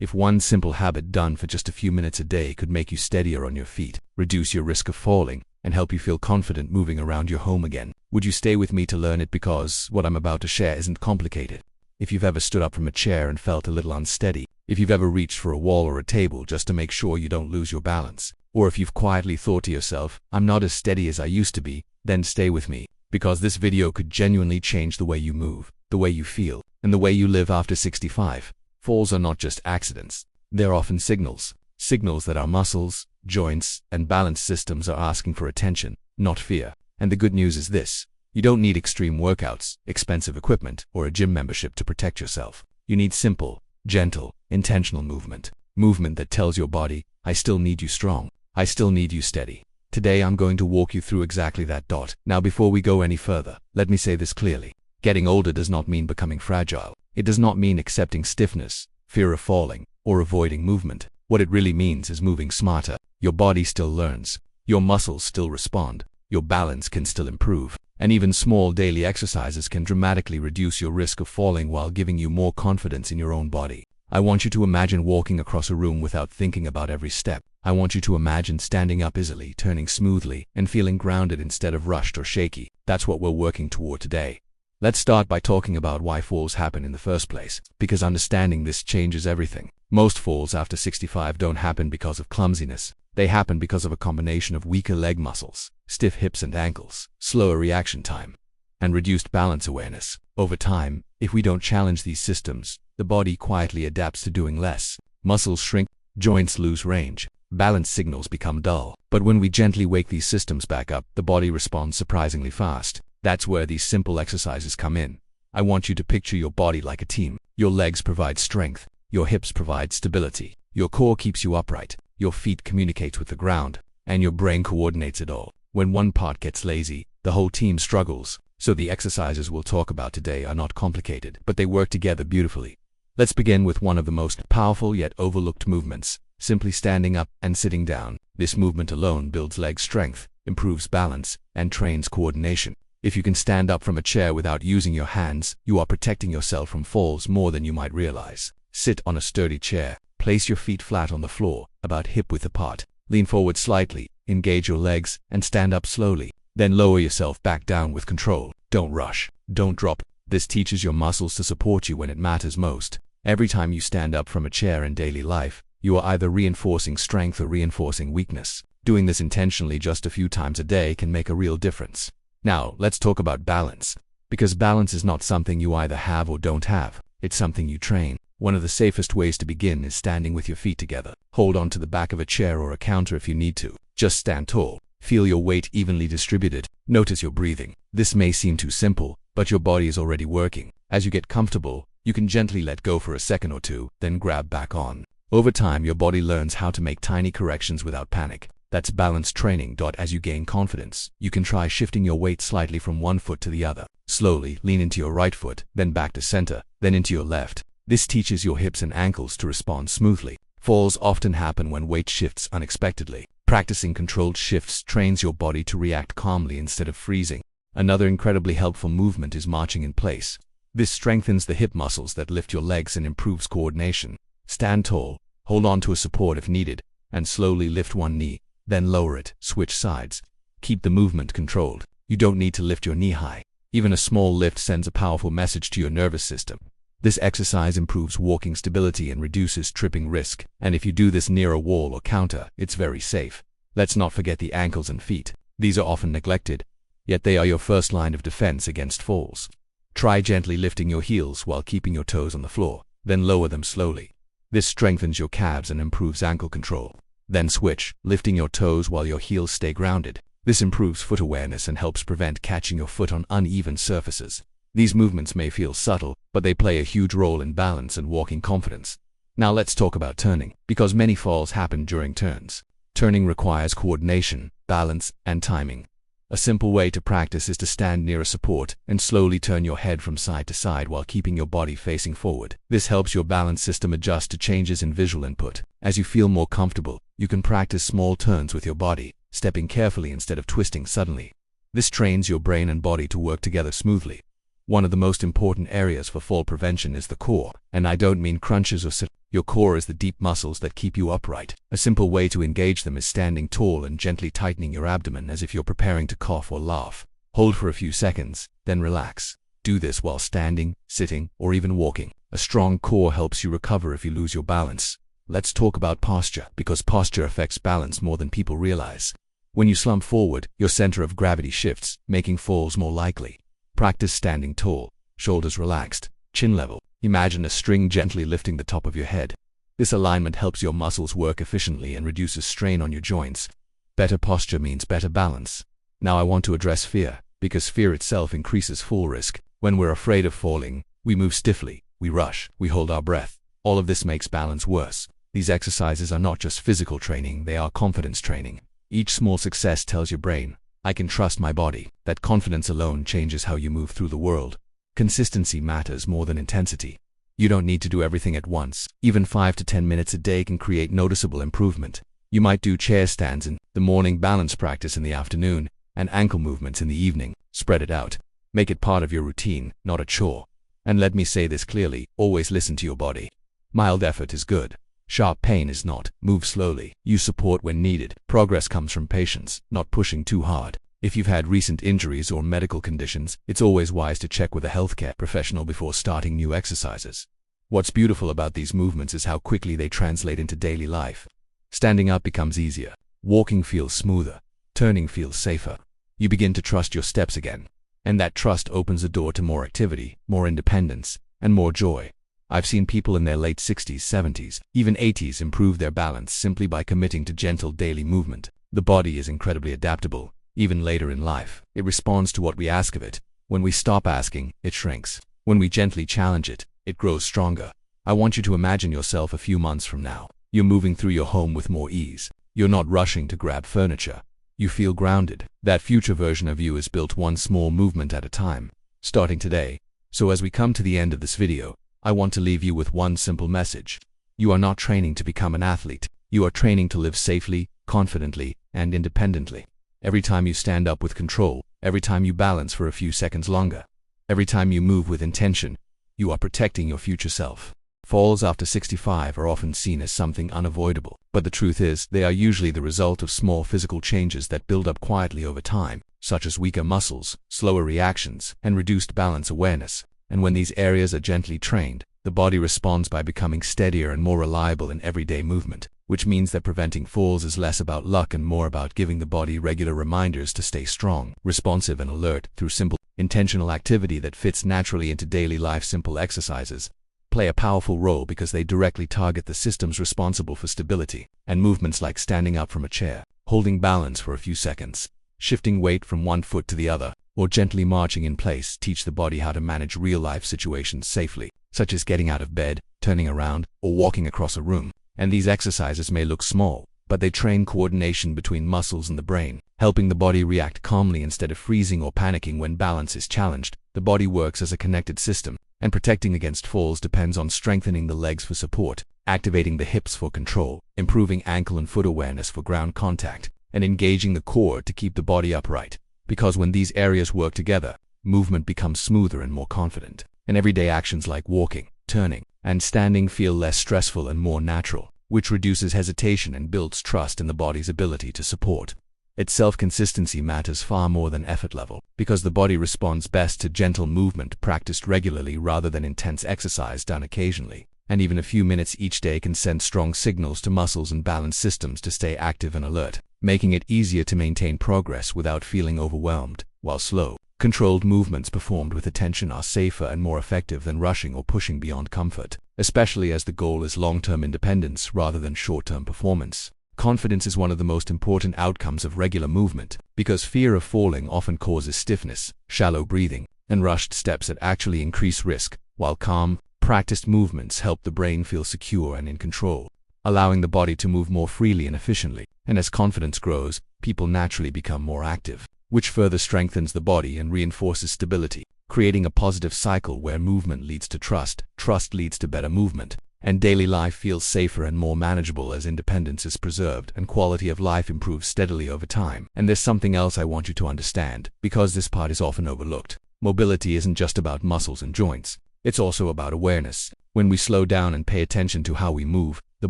If one simple habit done for just a few minutes a day could make you steadier on your feet, reduce your risk of falling, and help you feel confident moving around your home again, would you stay with me to learn it? Because what I'm about to share isn't complicated. If you've ever stood up from a chair and felt a little unsteady, if you've ever reached for a wall or a table just to make sure you don't lose your balance, or if you've quietly thought to yourself, I'm not as steady as I used to be, then stay with me, because this video could genuinely change the way you move, the way you feel, and the way you live after 65. Falls are not just accidents. They're often signals that our muscles, joints, and balance systems are asking for attention, not fear. And the good news is this: you don't need extreme workouts, expensive equipment, or a gym membership to protect yourself. You need simple, gentle, intentional movement. Movement that tells your body, I still need you strong. I still need you steady. Today I'm going to walk you through exactly that. Now before we go any further, let me say this clearly. Getting older does not mean becoming fragile. It does not mean accepting stiffness, fear of falling, or avoiding movement. What it really means is moving smarter. Your body still learns. Your muscles still respond. Your balance can still improve. And even small daily exercises can dramatically reduce your risk of falling while giving you more confidence in your own body. I want you to imagine walking across a room without thinking about every step. I want you to imagine standing up easily, turning smoothly, and feeling grounded instead of rushed or shaky. That's what we're working toward today. Let's start by talking about why falls happen in the first place, because understanding this changes everything. Most falls after 65 don't happen because of clumsiness. They happen because of a combination of weaker leg muscles, stiff hips and ankles, slower reaction time, and reduced balance awareness. Over time, if we don't challenge these systems, the body quietly adapts to doing less. Muscles shrink, joints lose range, balance signals become dull. But when we gently wake these systems back up, the body responds surprisingly fast. That's where these simple exercises come in. I want you to picture your body like a team. Your legs provide strength, your hips provide stability, your core keeps you upright, your feet communicate with the ground, and your brain coordinates it all. When one part gets lazy, the whole team struggles. So the exercises we'll talk about today are not complicated, but they work together beautifully. Let's begin with one of the most powerful yet overlooked movements, simply standing up and sitting down. This movement alone builds leg strength, improves balance, and trains coordination. If you can stand up from a chair without using your hands, you are protecting yourself from falls more than you might realize. Sit on a sturdy chair. Place your feet flat on the floor, about hip-width apart. Lean forward slightly, engage your legs, and stand up slowly. Then lower yourself back down with control. Don't rush. Don't drop. This teaches your muscles to support you when it matters most. Every time you stand up from a chair in daily life, you are either reinforcing strength or reinforcing weakness. Doing this intentionally just a few times a day can make a real difference. Now, let's talk about balance. Because balance is not something you either have or don't have. It's something you train. One of the safest ways to begin is standing with your feet together. Hold on to the back of a chair or a counter if you need to. Just stand tall. Feel your weight evenly distributed. Notice your breathing. This may seem too simple, but your body is already working. As you get comfortable, you can gently let go for a second or two, then grab back on. Over time, your body learns how to make tiny corrections without panic. That's balance training. As you gain confidence, you can try shifting your weight slightly from one foot to the other. Slowly lean into your right foot, then back to center, then into your left. This teaches your hips and ankles to respond smoothly. Falls often happen when weight shifts unexpectedly. Practicing controlled shifts trains your body to react calmly instead of freezing. Another incredibly helpful movement is marching in place. This strengthens the hip muscles that lift your legs and improves coordination. Stand tall, hold on to a support if needed, and slowly lift one knee, then lower it. Switch sides. Keep the movement controlled. You don't need to lift your knee high. Even a small lift sends a powerful message to your nervous system. This exercise improves walking stability and reduces tripping risk. And if you do this near a wall or counter, it's very safe. Let's not forget the ankles and feet. These are often neglected, yet they are your first line of defense against falls. Try gently lifting your heels while keeping your toes on the floor, then lower them slowly. This strengthens your calves and improves ankle control. Then switch, lifting your toes while your heels stay grounded. This improves foot awareness and helps prevent catching your foot on uneven surfaces. These movements may feel subtle, but they play a huge role in balance and walking confidence. Now let's talk about turning, because many falls happen during turns. Turning requires coordination, balance, and timing. A simple way to practice is to stand near a support and slowly turn your head from side to side while keeping your body facing forward. This helps your balance system adjust to changes in visual input. As you feel more comfortable, you can practice small turns with your body, stepping carefully instead of twisting suddenly. This trains your brain and body to work together smoothly. One of the most important areas for fall prevention is the core, and I don't mean crunches or sit. Your core is the deep muscles that keep you upright. A simple way to engage them is standing tall and gently tightening your abdomen as if you're preparing to cough or laugh. Hold for a few seconds, then relax. Do this while standing, sitting, or even walking. A strong core helps you recover if you lose your balance. Let's talk about posture, because posture affects balance more than people realize. When you slump forward, your center of gravity shifts, making falls more likely. Practice standing tall, shoulders relaxed, chin level. Imagine a string gently lifting the top of your head. This alignment helps your muscles work efficiently and reduces strain on your joints. Better posture means better balance. Now I want to address fear, because fear itself increases fall risk. When we're afraid of falling, we move stiffly, we rush, we hold our breath. All of this makes balance worse. These exercises are not just physical training, they are confidence training. Each small success tells your brain, I can trust my body. That confidence alone changes how you move through the world. Consistency matters more than intensity. You don't need to do everything at once. Even 5 to 10 minutes a day can create noticeable improvement. You might do chair stands in the morning, balance practice in the afternoon, and ankle movements in the evening. Spread it out. Make it part of your routine, not a chore. And let me say this clearly, always listen to your body. Mild effort is good. Sharp pain is not. Move slowly. Use support when needed. Progress comes from patience, not pushing too hard. If you've had recent injuries or medical conditions, it's always wise to check with a healthcare professional before starting new exercises. What's beautiful about these movements is how quickly they translate into daily life. Standing up becomes easier. Walking feels smoother. Turning feels safer. You begin to trust your steps again. And that trust opens the door to more activity, more independence, and more joy. I've seen people in their late 60s, 70s, even 80s improve their balance simply by committing to gentle daily movement. The body is incredibly adaptable. Even later in life, it responds to what we ask of it. When we stop asking, it shrinks. When we gently challenge it, it grows stronger. I want you to imagine yourself a few months from now. You're moving through your home with more ease. You're not rushing to grab furniture. You feel grounded. That future version of you is built one small movement at a time, starting today. So as we come to the end of this video, I want to leave you with one simple message. You are not training to become an athlete. You are training to live safely, confidently, and independently. Every time you stand up with control, every time you balance for a few seconds longer, every time you move with intention, you are protecting your future self. Falls after 65 are often seen as something unavoidable, but the truth is, they are usually the result of small physical changes that build up quietly over time, such as weaker muscles, slower reactions, and reduced balance awareness. And when these areas are gently trained, the body responds by becoming steadier and more reliable in everyday movement, which means that preventing falls is less about luck and more about giving the body regular reminders to stay strong, responsive, and alert through simple, intentional activity that fits naturally into daily life. Simple exercises play a powerful role because they directly target the systems responsible for stability, and movements like standing up from a chair, holding balance for a few seconds, shifting weight from one foot to the other, or gently marching in place teach the body how to manage real-life situations safely, such as getting out of bed, turning around, or walking across a room. And these exercises may look small, but they train coordination between muscles and the brain, helping the body react calmly instead of freezing or panicking when balance is challenged. The body works as a connected system, and protecting against falls depends on strengthening the legs for support, activating the hips for control, improving ankle and foot awareness for ground contact, and engaging the core to keep the body upright. Because when these areas work together, movement becomes smoother and more confident, and everyday actions like walking, turning, and standing feel less stressful and more natural, which reduces hesitation and builds trust in the body's ability to support itself. Consistency matters far more than effort level, because the body responds best to gentle movement practiced regularly rather than intense exercise done occasionally. And even a few minutes each day can send strong signals to muscles and balance systems to stay active and alert, making it easier to maintain progress without feeling overwhelmed, while slow, controlled movements performed with attention are safer and more effective than rushing or pushing beyond comfort, especially as the goal is long-term independence rather than short-term performance. Confidence is one of the most important outcomes of regular movement, because fear of falling often causes stiffness, shallow breathing, and rushed steps that actually increase risk, while calm, practiced movements help the brain feel secure and in control, allowing the body to move more freely and efficiently. And as confidence grows, people naturally become more active, which further strengthens the body and reinforces stability, creating a positive cycle where movement leads to trust, trust leads to better movement, and daily life feels safer and more manageable as independence is preserved and quality of life improves steadily over time. And there's something else I want you to understand, because this part is often overlooked. Mobility isn't just about muscles and joints. It's also about awareness. When we slow down and pay attention to how we move, the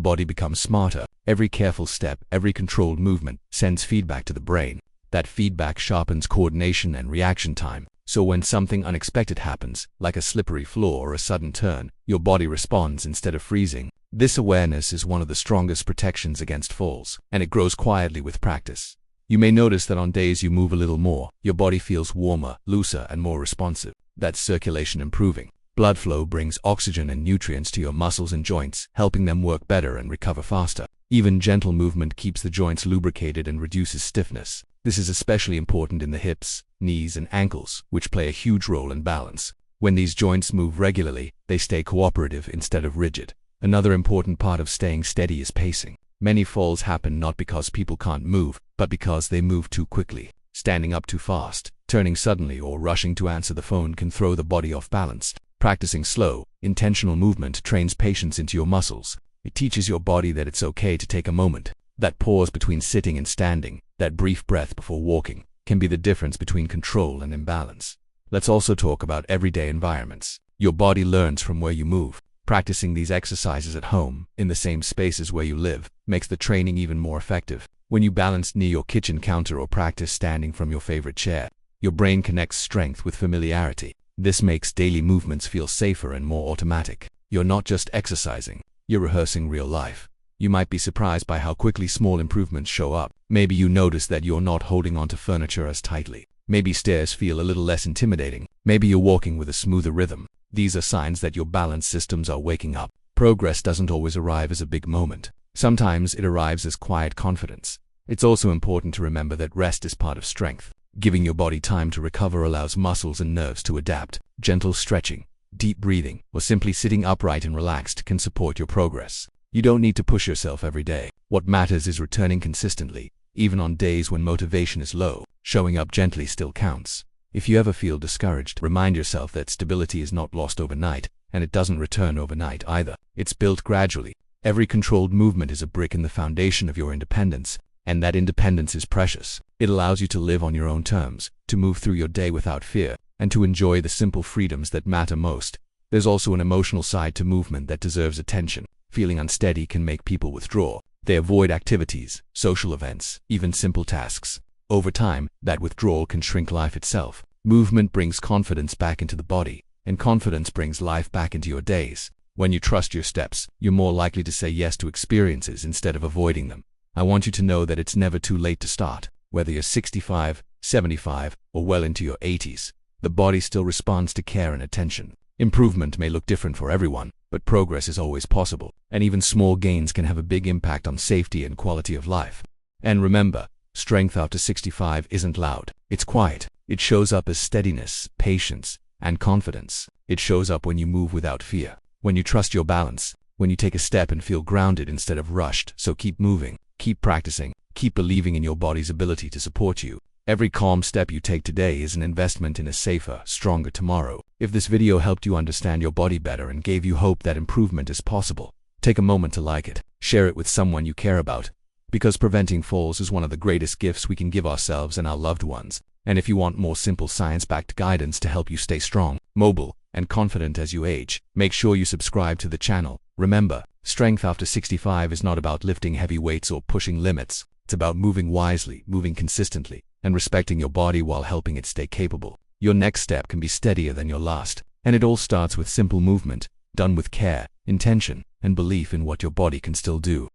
body becomes smarter. Every careful step, every controlled movement sends feedback to the brain. That feedback sharpens coordination and reaction time. So when something unexpected happens, like a slippery floor or a sudden turn, your body responds instead of freezing. This awareness is one of the strongest protections against falls, and it grows quietly with practice. You may notice that on days you move a little more, your body feels warmer, looser, and more responsive. That's circulation improving. Blood flow brings oxygen and nutrients to your muscles and joints, helping them work better and recover faster. Even gentle movement keeps the joints lubricated and reduces stiffness. This is especially important in the hips, knees, and ankles, which play a huge role in balance. When these joints move regularly, they stay cooperative instead of rigid. Another important part of staying steady is pacing. Many falls happen not because people can't move, but because they move too quickly. Standing up too fast, turning suddenly, or rushing to answer the phone can throw the body off balance. Practicing slow, intentional movement trains patience into your muscles. It teaches your body that it's okay to take a moment. That pause between sitting and standing, that brief breath before walking, can be the difference between control and imbalance. Let's also talk about everyday environments. Your body learns from where you move. Practicing these exercises at home, in the same spaces where you live, makes the training even more effective. When you balance near your kitchen counter or practice standing from your favorite chair, your brain connects strength with familiarity. This makes daily movements feel safer and more automatic. You're not just exercising, you're rehearsing real life. You might be surprised by how quickly small improvements show up. Maybe you notice that you're not holding onto furniture as tightly. Maybe stairs feel a little less intimidating. Maybe you're walking with a smoother rhythm. These are signs that your balance systems are waking up. Progress doesn't always arrive as a big moment. Sometimes it arrives as quiet confidence. It's also important to remember that rest is part of strength. Giving your body time to recover allows muscles and nerves to adapt. Gentle stretching, deep breathing, or simply sitting upright and relaxed can support your progress. You don't need to push yourself every day. What matters is returning consistently, even on days when motivation is low. Showing up gently still counts. If you ever feel discouraged, remind yourself that stability is not lost overnight, and it doesn't return overnight either. It's built gradually. Every controlled movement is a brick in the foundation of your independence, and that independence is precious. It allows you to live on your own terms, to move through your day without fear, and to enjoy the simple freedoms that matter most. There's also an emotional side to movement that deserves attention. Feeling unsteady can make people withdraw. They avoid activities, social events, even simple tasks. Over time, that withdrawal can shrink life itself. Movement brings confidence back into the body, and confidence brings life back into your days. When you trust your steps, you're more likely to say yes to experiences instead of avoiding them. I want you to know that it's never too late to start. Whether you're 65, 75, or well into your 80s, the body still responds to care and attention. Improvement may look different for everyone, but progress is always possible, and even small gains can have a big impact on safety and quality of life. And remember, strength after 65 isn't loud. It's quiet. It shows up as steadiness, patience, and confidence. It shows up when you move without fear, when you trust your balance, when you take a step and feel grounded instead of rushed. So keep moving, keep practicing, keep believing in your body's ability to support you. Every calm step you take today is an investment in a safer, stronger tomorrow. If this video helped you understand your body better and gave you hope that improvement is possible, take a moment to like it. Share it with someone you care about. Because preventing falls is one of the greatest gifts we can give ourselves and our loved ones. And if you want more simple science-backed guidance to help you stay strong, mobile, and confident as you age, make sure you subscribe to the channel. Remember, strength after 65 is not about lifting heavy weights or pushing limits. It's about moving wisely, moving consistently, and respecting your body while helping it stay capable. Your next step can be steadier than your last, and it all starts with simple movement, done with care, intention, and belief in what your body can still do.